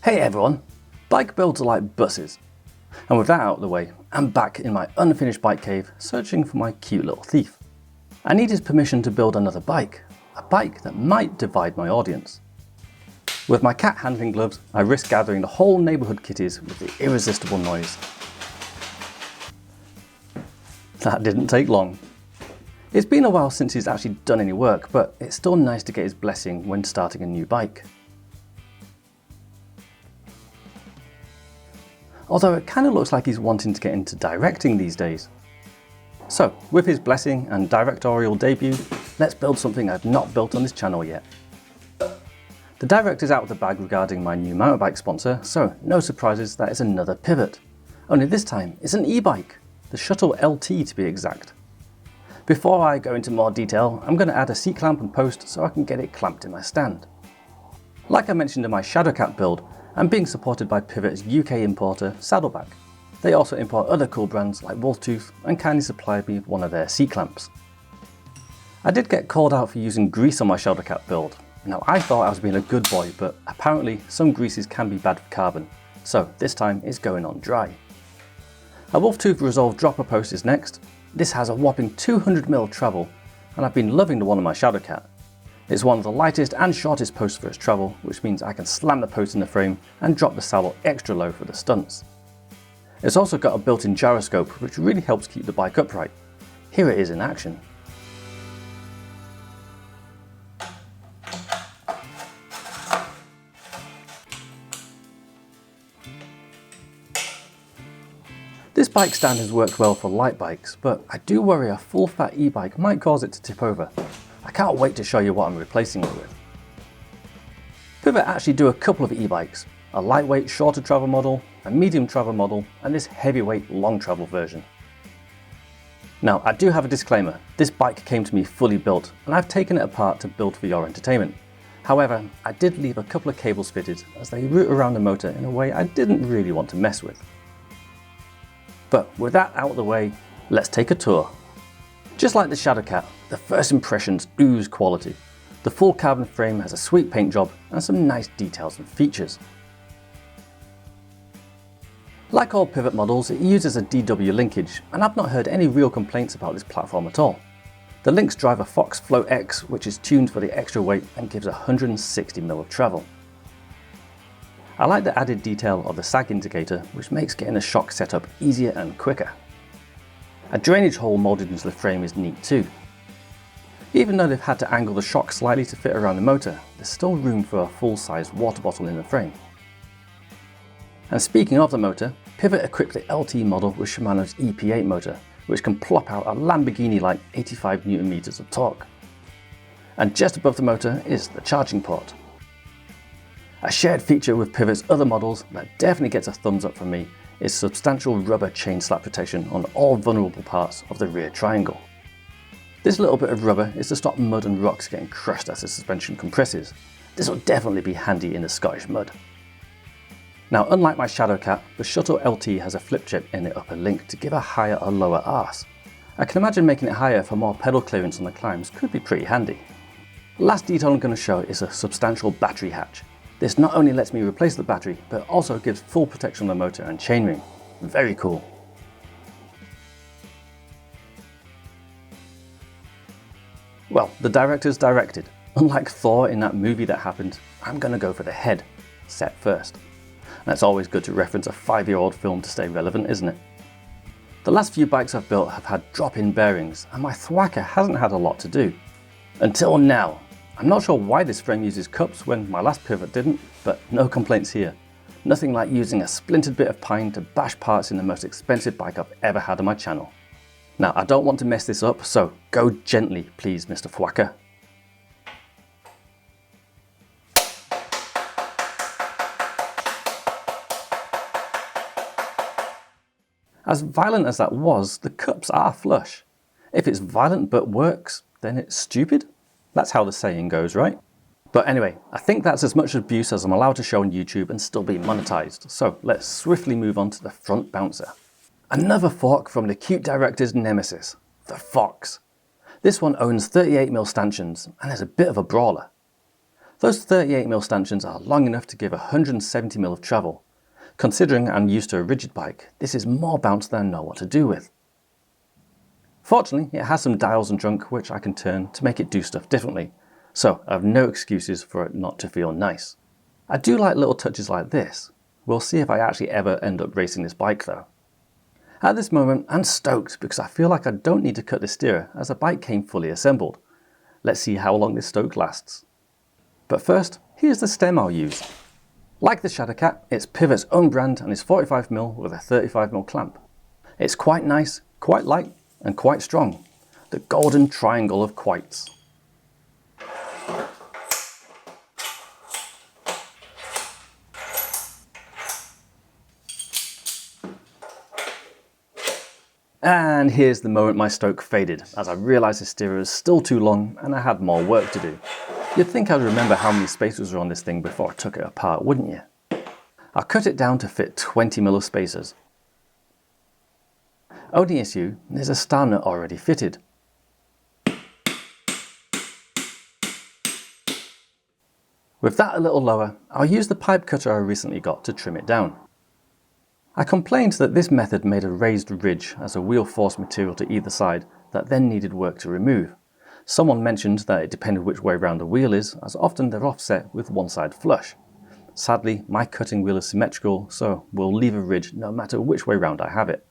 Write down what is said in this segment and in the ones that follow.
Hey everyone! Bike builds are like buses. And with that out of the way, I'm back in my unfinished bike cave searching for my cute little thief. I need his permission to build another bike, a bike that might divide my audience. With my cat handling gloves, I risk gathering the whole neighbourhood kitties with the irresistible noise. That didn't take long. It's been a while since he's actually done any work, but it's still nice to get his blessing when starting a new bike. Although it kind of looks like he's wanting to get into directing these days. So, with his blessing and directorial debut, let's build something I've not built on this channel yet. The direct is out of the bag regarding my new mountain bike sponsor, so no surprises that it's another pivot. Only this time it's an e-bike, the Shuttle LT to be exact. Before I go into more detail, I'm going to add a seat clamp and post so I can get it clamped in my stand. Like I mentioned in my Shadowcat build, I'm being supported by Pivot's UK importer, Saddleback. They also import other cool brands like Wolftooth and kindly supplied me with one of their seat clamps. I did get called out for using grease on my Shadowcat build. Now I thought I was being a good boy, but apparently some greases can be bad for carbon, so this time it's going on dry. A Wolftooth Resolve dropper post is next. This has a whopping 200mm travel, and I've been loving the one on my Shadowcat. It's one of the lightest and shortest posts for its travel, which means I can slam the post in the frame and drop the saddle extra low for the stunts. It's also got a built-in gyroscope, which really helps keep the bike upright. Here it is in action. This bike stand has worked well for light bikes, but I do worry a full fat e-bike might cause it to tip over. I can't wait to show you what I'm replacing it with. Pivot actually do a couple of e-bikes, a lightweight shorter travel model, a medium travel model, and this heavyweight long travel version. Now I do have a disclaimer, this bike came to me fully built and I've taken it apart to build for your entertainment. However, I did leave a couple of cables fitted as they route around the motor in a way I didn't really want to mess with. But with that out of the way, let's take a tour. Just like the Shadowcat, the first impressions ooze quality. The full carbon frame has a sweet paint job and some nice details and features. Like all Pivot models, it uses a DW linkage, and I've not heard any real complaints about this platform at all. The links drive a Fox Flow X, which is tuned for the extra weight and gives 160mm of travel. I like the added detail of the sag indicator, which makes getting a shock setup easier and quicker. A drainage hole moulded into the frame is neat too. Even though they've had to angle the shock slightly to fit around the motor, there's still room for a full-size water bottle in the frame. And speaking of the motor, Pivot equipped the LT model with Shimano's EP8 motor, which can plop out a Lamborghini-like 85 Nm of torque. And just above the motor is the charging port. A shared feature with Pivot's other models that definitely gets a thumbs up from me is substantial rubber chain slap protection on all vulnerable parts of the rear triangle. This little bit of rubber is to stop mud and rocks getting crushed as the suspension compresses. This will definitely be handy in the Scottish mud. Now, unlike my Shadowcat, the Shuttle LT has a flip chip in the upper link to give a higher or lower arse. I can imagine making it higher for more pedal clearance on the climbs could be pretty handy. The last detail I'm going to show is a substantial battery hatch. This not only lets me replace the battery, but also gives full protection on the motor and chainring. Very cool. Well, the director's directed. Unlike Thor in that movie that happened, I'm going to go for the head, set first. And it's always good to reference a 5-year-old film to stay relevant, isn't it? The last few bikes I've built have had drop-in bearings, and my thwacker hasn't had a lot to do. Until now. I'm not sure why this frame uses cups when my last Pivot didn't, but no complaints here. Nothing like using a splintered bit of pine to bash parts in the most expensive bike I've ever had on my channel. Now I don't want to mess this up, so go gently please, Mr. Thwacker. As violent as that was, the cups are flush. If it's violent but works, then it's stupid? That's how the saying goes, right? But anyway, I think that's as much abuse as I'm allowed to show on YouTube and still be monetized, so let's swiftly move on to the front bouncer. Another fork from the cute director's nemesis, the Fox. This one owns 38mm stanchions and is a bit of a brawler. Those 38mm stanchions are long enough to give 170mm of travel. Considering I'm used to a rigid bike, this is more bounce than I know what to do with. Fortunately, it has some dials and trunk which I can turn to make it do stuff differently, so I have no excuses for it not to feel nice. I do like little touches like this. We'll see if I actually ever end up racing this bike though. At this moment, I'm stoked because I feel like I don't need to cut the steerer as the bike came fully assembled. Let's see how long this stoke lasts. But first, here's the stem I'll use. Like the Shadowcat, it's Pivot's own brand and is 45mm with a 35mm clamp. It's quite nice, quite light, and quite strong. The golden triangle of quites. And here's the moment my stoke faded, as I realised the steerer was still too long and I had more work to do. You'd think I'd remember how many spacers were on this thing before I took it apart, wouldn't you? I cut it down to fit 20mm of spacers. Only issue, there's a star nut already fitted. With that a little lower, I'll use the pipe cutter I recently got to trim it down. I complained that this method made a raised ridge as a wheel force material to either side that then needed work to remove. Someone mentioned that it depended which way round the wheel is, as often they're offset with one side flush. Sadly, my cutting wheel is symmetrical, so we'll leave a ridge no matter which way round I have it.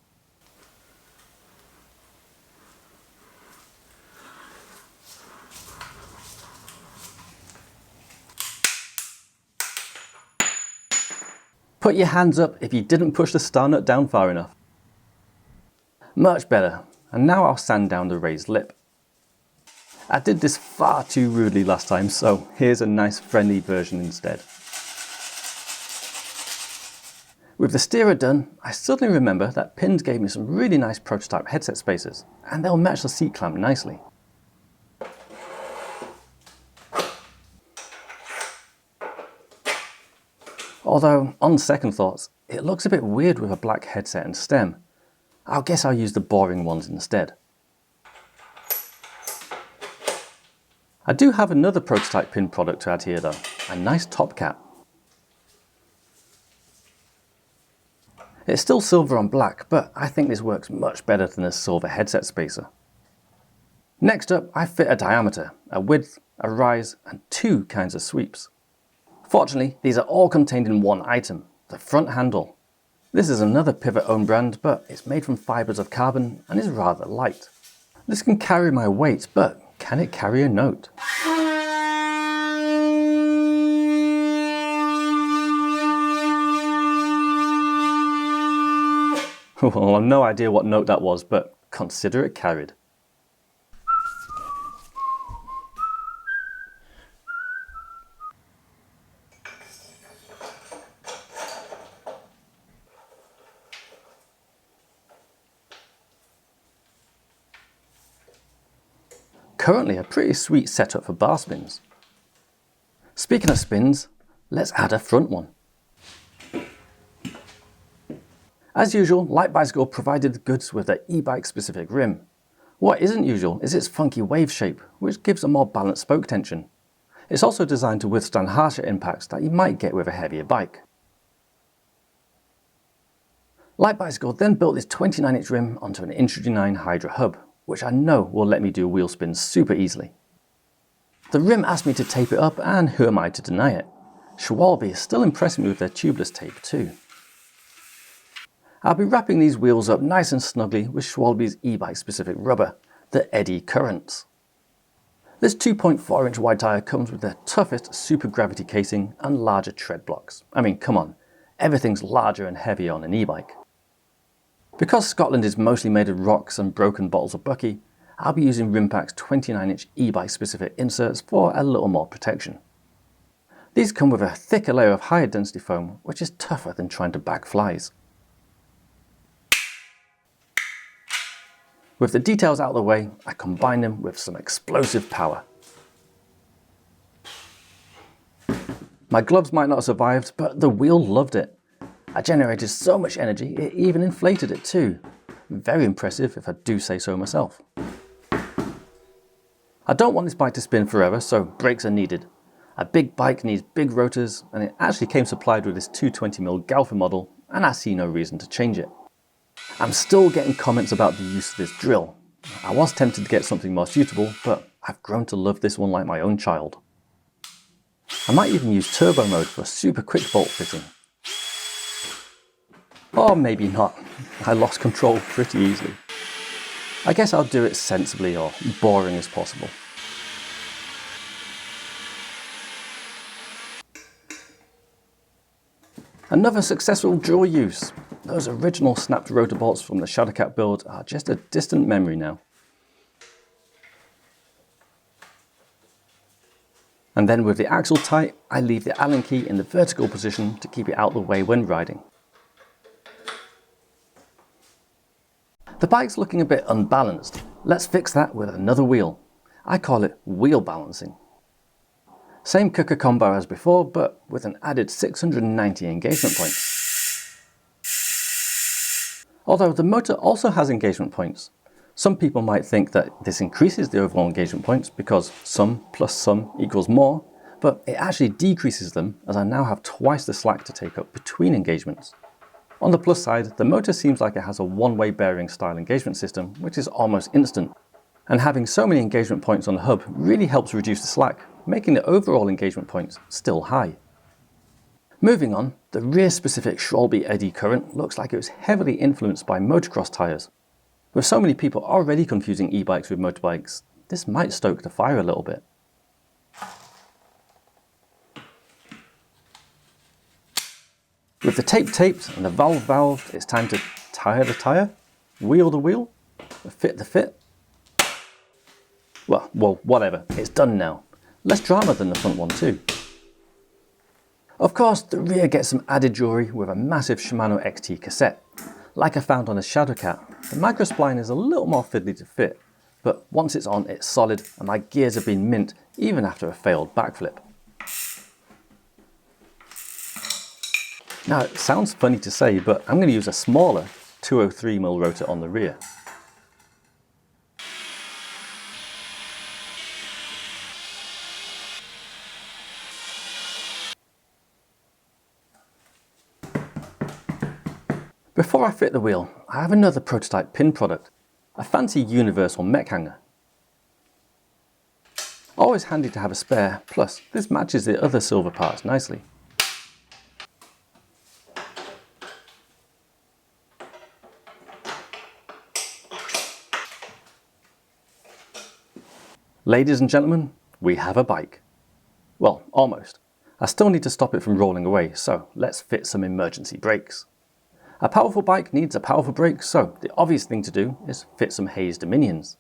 Put your hands up if you didn't push the star nut down far enough. Much better, and now I'll sand down the raised lip. I did this far too rudely last time, so here's a nice friendly version instead. With the steerer done, I suddenly remember that Pins gave me some really nice prototype headset spacers, and they'll match the seat clamp nicely. Although, on second thoughts, it looks a bit weird with a black headset and stem. I guess I'll use the boring ones instead. I do have another prototype pin product to add here though, a nice top cap. It's still silver on black, but I think this works much better than a silver headset spacer. Next up, I fit a diameter, a width, a rise, and two kinds of sweeps. Fortunately, these are all contained in one item, the front handle. This is another Pivot own brand, but it's made from fibres of carbon and is rather light. This can carry my weight, but can it carry a note? Well, I've no idea what note that was, but consider it carried. Currently a pretty sweet setup for bar spins. Speaking of spins, let's add a front one. As usual, Light Bicycle provided the goods with their e-bike specific rim. What isn't usual is its funky wave shape, which gives a more balanced spoke tension. It's also designed to withstand harsher impacts that you might get with a heavier bike. Light Bicycle then built this 29-inch rim onto an inch 9 Hydra hub, which I know will let me do wheel spins super easily. The rim asked me to tape it up, and who am I to deny it? Schwalbe is still impressing me with their tubeless tape too. I'll be wrapping these wheels up nice and snugly with Schwalbe's e-bike specific rubber, the Eddy Currents. This 2.4-inch wide tyre comes with the toughest super gravity casing and larger tread blocks. I mean, come on, everything's larger and heavier on an e-bike. Because Scotland is mostly made of rocks and broken bottles of Bucky, I'll be using Rimpac's 29-inch e-bike specific inserts for a little more protection. These come with a thicker layer of higher density foam, which is tougher than trying to bag flies. With the details out of the way, I combine them with some explosive power. My gloves might not have survived, but the wheel loved it. I generated so much energy, it even inflated it too. Very impressive if I do say so myself. I don't want this bike to spin forever, so brakes are needed. A big bike needs big rotors, and it actually came supplied with this 220mm Galfa model, and I see no reason to change it. I'm still getting comments about the use of this drill. I was tempted to get something more suitable, but I've grown to love this one like my own child. I might even use turbo mode for a super quick bolt fitting. Or maybe not. I lost control pretty easily. I guess I'll do it sensibly or boring as possible. Another successful drill use. Those original snapped rotor bolts from the Shadowcat build are just a distant memory now. And then with the axle tight, I leave the Allen key in the vertical position to keep it out of the way when riding. The bike's looking a bit unbalanced. Let's fix that with another wheel. I call it wheel balancing. Same cooker combo as before, but with an added 690 engagement points. Although the motor also has engagement points. Some people might think that this increases the overall engagement points because sum plus sum equals more, but it actually decreases them as I now have twice the slack to take up between engagements. On the plus side, the motor seems like it has a one-way bearing style engagement system, which is almost instant. And having so many engagement points on the hub really helps reduce the slack, making the overall engagement points still high. Moving on, the rear-specific Schwalbe eddy current looks like it was heavily influenced by motocross tyres. With so many people already confusing e-bikes with motorbikes, this might stoke the fire a little bit. With the tape taped and the valve valved, it's time to tyre the tyre, wheel the wheel, fit the fit. Well, whatever, it's done now. Less drama than the front one too. Of course, the rear gets some added jewelry with a massive Shimano XT cassette. Like I found on the Shadowcat, the micro spline is a little more fiddly to fit, but once it's on, it's solid and my gears have been mint even after a failed backflip. Now, it sounds funny to say, but I'm going to use a smaller 203mm rotor on the rear. Before I fit the wheel, I have another prototype pin product, a fancy universal mech hanger. Always handy to have a spare, plus this matches the other silver parts nicely. Ladies and gentlemen, we have a bike. Well, almost. I still need to stop it from rolling away, so let's fit some emergency brakes. A powerful bike needs a powerful brake, so the obvious thing to do is fit some Hayes Dominions.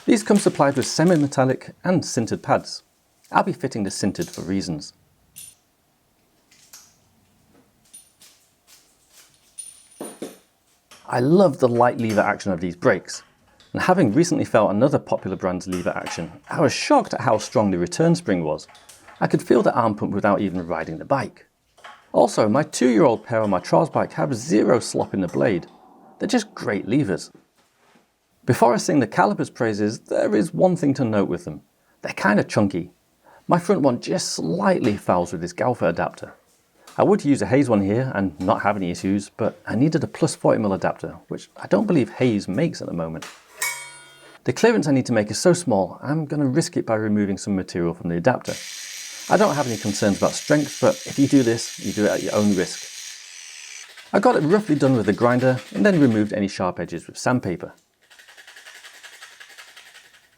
These come supplied with semi-metallic and sintered pads. I'll be fitting the sintered for reasons. I love the light lever action of these brakes, and having recently felt another popular brand's lever action, I was shocked at how strong the return spring was. I could feel the arm pump without even riding the bike. Also, my 2-year-old pair on my trials bike have zero slop in the blade. They're just great levers. Before I sing the caliper's praises, there is one thing to note with them. They're kind of chunky. My front one just slightly fouls with this Galfa adapter. I would use a Hayes one here and not have any issues, but I needed a plus 40mm adapter, which I don't believe Hayes makes at the moment. The clearance I need to make is so small, I'm going to risk it by removing some material from the adapter. I don't have any concerns about strength, but if you do this, you do it at your own risk. I got it roughly done with a grinder and then removed any sharp edges with sandpaper.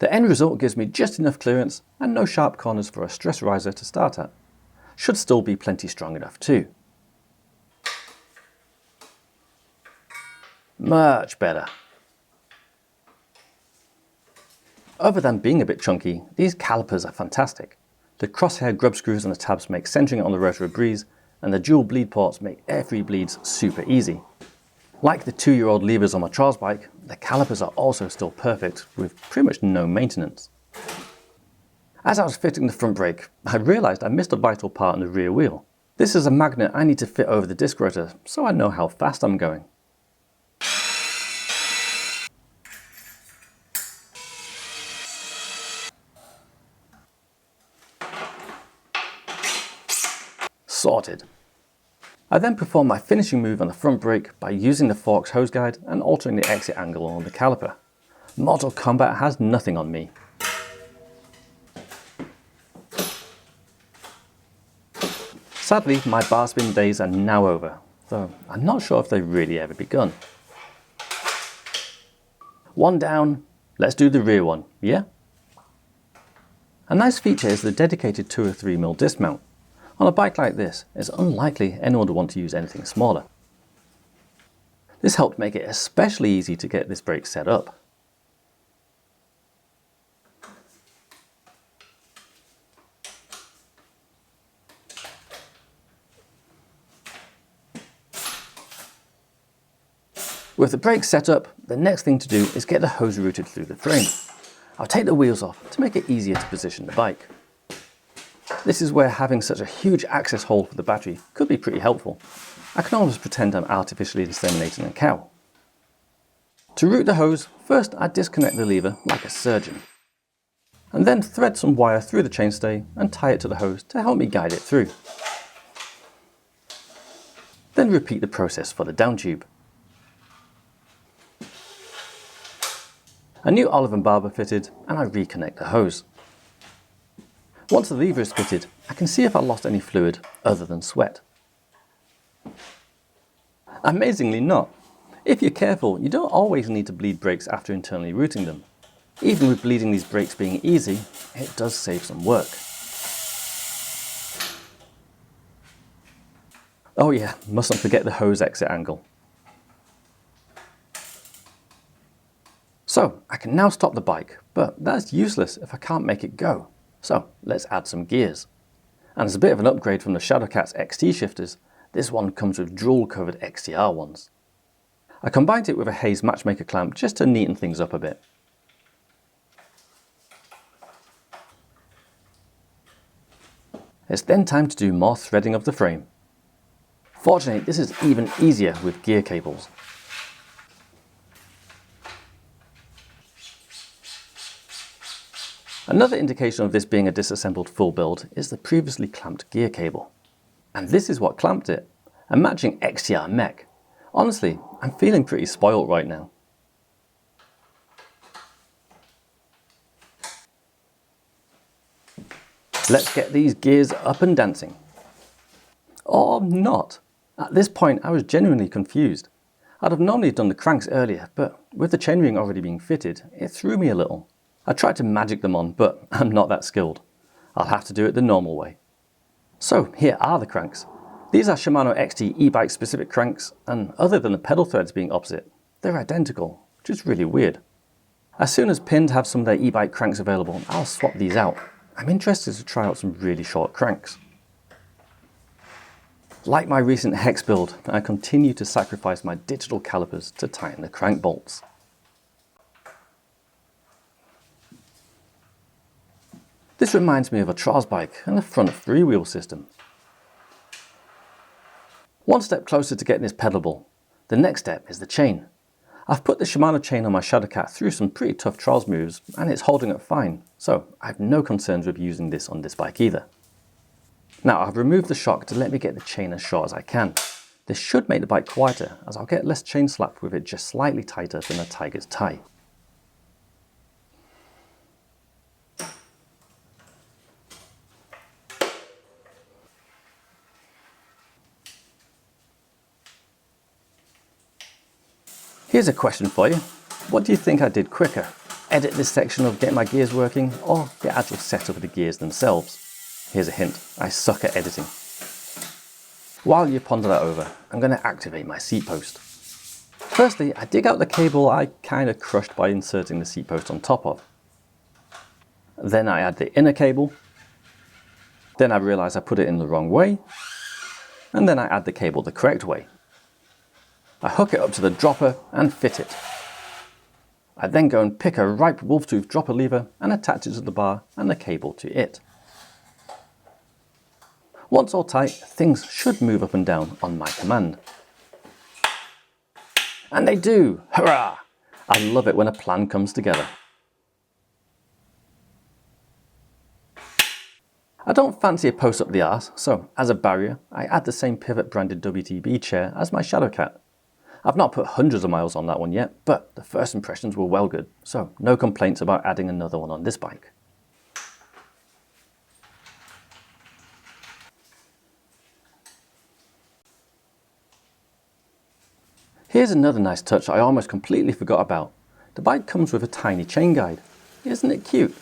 The end result gives me just enough clearance and no sharp corners for a stress riser to start at. Should still be plenty strong enough too. Much better. Other than being a bit chunky, these calipers are fantastic. The crosshair grub screws on the tabs make centering on the rotor a breeze, and the dual bleed ports make air-free bleeds super easy. Like the 2-year-old levers on my trials bike, the calipers are also still perfect, with pretty much no maintenance. As I was fitting the front brake, I realised I missed a vital part in the rear wheel. This is a magnet I need to fit over the disc rotor, so I know how fast I'm going. spotted. I then perform my finishing move on the front brake by using the forks hose guide and altering the exit angle on the caliper. Mortal Kombat has nothing on me. Sadly, my bar spin days are now over, though I'm not sure if they've really ever begun. One down, let's do the rear one, yeah? A nice feature is the dedicated 2 or 3mm disc mount. On a bike like this, it's unlikely anyone would want to use anything smaller. This helped make it especially easy to get this brake set up. With the brakes set up, the next thing to do is get the hose routed through the frame. I'll take the wheels off to make it easier to position the bike. This is where having such a huge access hole for the battery could be pretty helpful. I can almost pretend I'm artificially inseminating a cow. To route the hose, first I disconnect the lever like a surgeon, and then thread some wire through the chainstay and tie it to the hose to help me guide it through. Then repeat the process for the down tube. A new olive and barber fitted, and I reconnect the hose. Once the lever is fitted, I can see if I lost any fluid other than sweat. Amazingly not. If you're careful, you don't always need to bleed brakes after internally routing them. Even with bleeding these brakes being easy, it does save some work. Oh yeah, mustn't forget the hose exit angle. So I can now stop the bike, but that's useless if I can't make it go. So let's add some gears. And as a bit of an upgrade from the Shadowcat's XT shifters, this one comes with jewel covered XTR ones. I combined it with a Hayes Matchmaker clamp just to neaten things up a bit. It's then time to do more threading of the frame. Fortunately, this is even easier with gear cables. Another indication of this being a disassembled full build is the previously clamped gear cable. And this is what clamped it, a matching XTR mech. Honestly, I'm feeling pretty spoiled right now. Let's get these gears up and dancing. Or not. At this point I was genuinely confused. I'd have normally done the cranks earlier, but with the chainring already being fitted, it threw me a little. I tried to magic them on, but I'm not that skilled. I'll have to do it the normal way. So here are the cranks. These are Shimano XT e-bike specific cranks, and other than the pedal threads being opposite, they're identical, which is really weird. As soon as Pinned have some of their e-bike cranks available, I'll swap these out. I'm interested to try out some really short cranks. Like my recent Hex build, I continue to sacrifice my digital calipers to tighten the crank bolts. This reminds me of a Trials bike and a front freewheel system. One step closer to getting this pedalable. The next step is the chain. I've put the Shimano chain on my Shadowcat through some pretty tough trials moves and it's holding up fine, so I have no concerns with using this on this bike either. Now I've removed the shock to let me get the chain as short as I can. This should make the bike quieter as I'll get less chain slap with it just slightly tighter than a Tiger's tie. Here's a question for you. What do you think I did quicker? Edit this section of getting my gears working, or the actual setup of the gears themselves? Here's a hint, I suck at editing. While you ponder that over, I'm going to activate my seat post. Firstly, I dig out the cable I kind of crushed by inserting the seat post on top of. Then I add the inner cable. Then I realise I put it in the wrong way. And then I add the cable the correct way. I hook it up to the dropper and fit it. I then go and pick a ripe wolf-tooth dropper lever and attach it to the bar and the cable to it. Once all tight, things should move up and down on my command. And they do! Hurrah! I love it when a plan comes together. I don't fancy a post up the arse, so as a barrier, I add the same Pivot branded WTB chair as my Shadowcat. I've not put hundreds of miles on that one yet, but the first impressions were well good, so no complaints about adding another one on this bike. Here's another nice touch I almost completely forgot about. The bike comes with a tiny chain guide. Isn't it cute?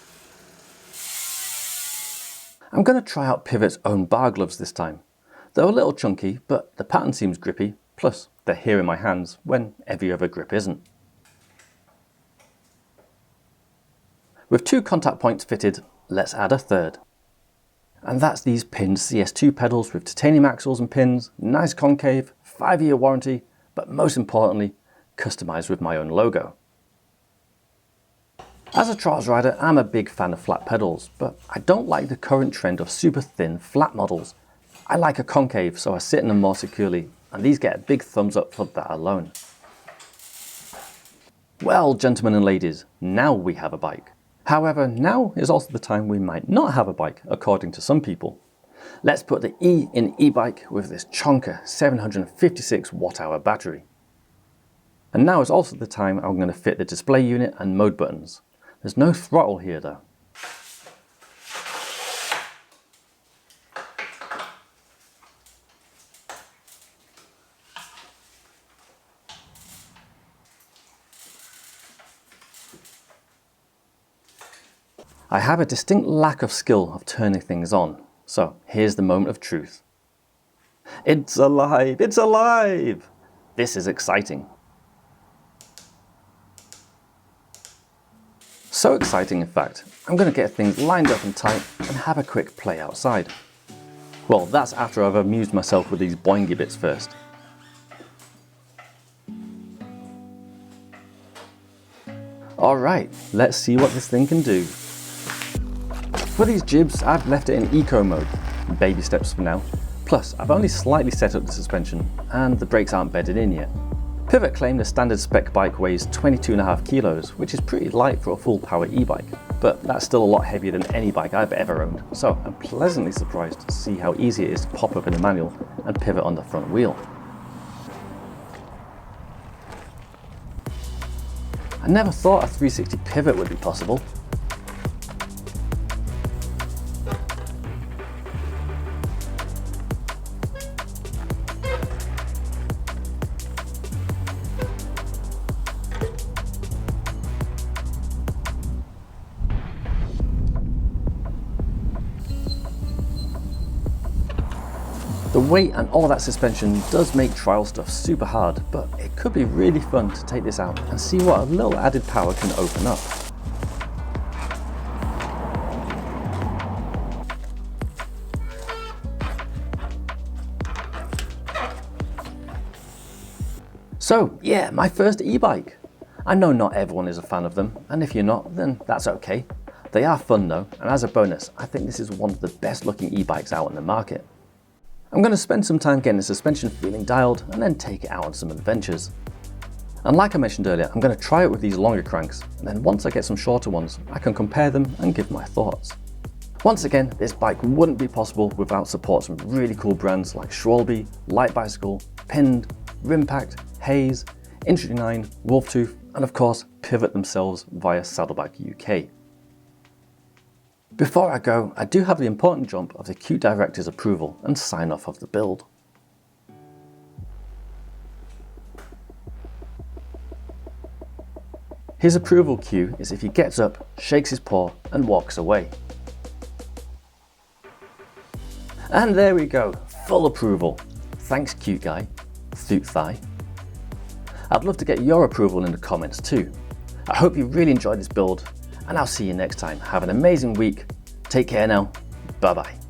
I'm going to try out Pivot's own bar gloves this time. They're a little chunky, but the pattern seems grippy, plus they're here in my hands when every other grip isn't. With 2 contact points fitted, let's add a third. And that's these pinned CS2 pedals with titanium axles and pins, nice concave, 5-year warranty, but most importantly, customized with my own logo. As a trials rider, I'm a big fan of flat pedals, but I don't like the current trend of super thin flat models. I like a concave so I sit in them more securely, and these get a big thumbs up for that alone. Well, gentlemen and ladies, now we have a bike. However, now is also the time we might not have a bike, according to some people. Let's put the E in e-bike with this chonker 756 watt-hour battery. And now is also the time I'm going to fit the display unit and mode buttons. There's no throttle here though. I have a distinct lack of skill of turning things on, so here's the moment of truth. It's alive! It's alive! This is exciting. So exciting in fact, I'm going to get things lined up and tight and have a quick play outside. Well, that's after I've amused myself with these boingy bits first. Alright, let's see what this thing can do. For these jibs, I've left it in eco mode, baby steps for now. Plus, I've only slightly set up the suspension and the brakes aren't bedded in yet. Pivot claim the standard spec bike weighs 22.5 kilos, which is pretty light for a full power e-bike, but that's still a lot heavier than any bike I've ever owned, so I'm pleasantly surprised to see how easy it is to pop up in the manual and pivot on the front wheel. I never thought a 360 pivot would be possible. The weight and all that suspension does make trial stuff super hard, but it could be really fun to take this out and see what a little added power can open up. So yeah, my first e-bike. I know not everyone is a fan of them, and if you're not, then that's okay. They are fun though, and as a bonus, I think this is one of the best looking e-bikes out in the market. I'm going to spend some time getting the suspension feeling dialed and then take it out on some adventures. And like I mentioned earlier, I'm going to try it with these longer cranks, and then once I get some shorter ones, I can compare them and give my thoughts. Once again, this bike wouldn't be possible without support from really cool brands like Schwalbe, Light Bicycle, Pinned, Rimpact, Hayes, Inch9, Wolftooth, and of course Pivot themselves via Saddleback UK. Before I go, I do have the important jump of the Qt Director's approval and sign off of the build. His approval cue is if he gets up, shakes his paw and walks away. And there we go, full approval. Thanks Qt guy, Thoot Thigh. I'd love to get your approval in the comments too. I hope you really enjoyed this build, and I'll see you next time. Have an amazing week. Take care now. Bye bye.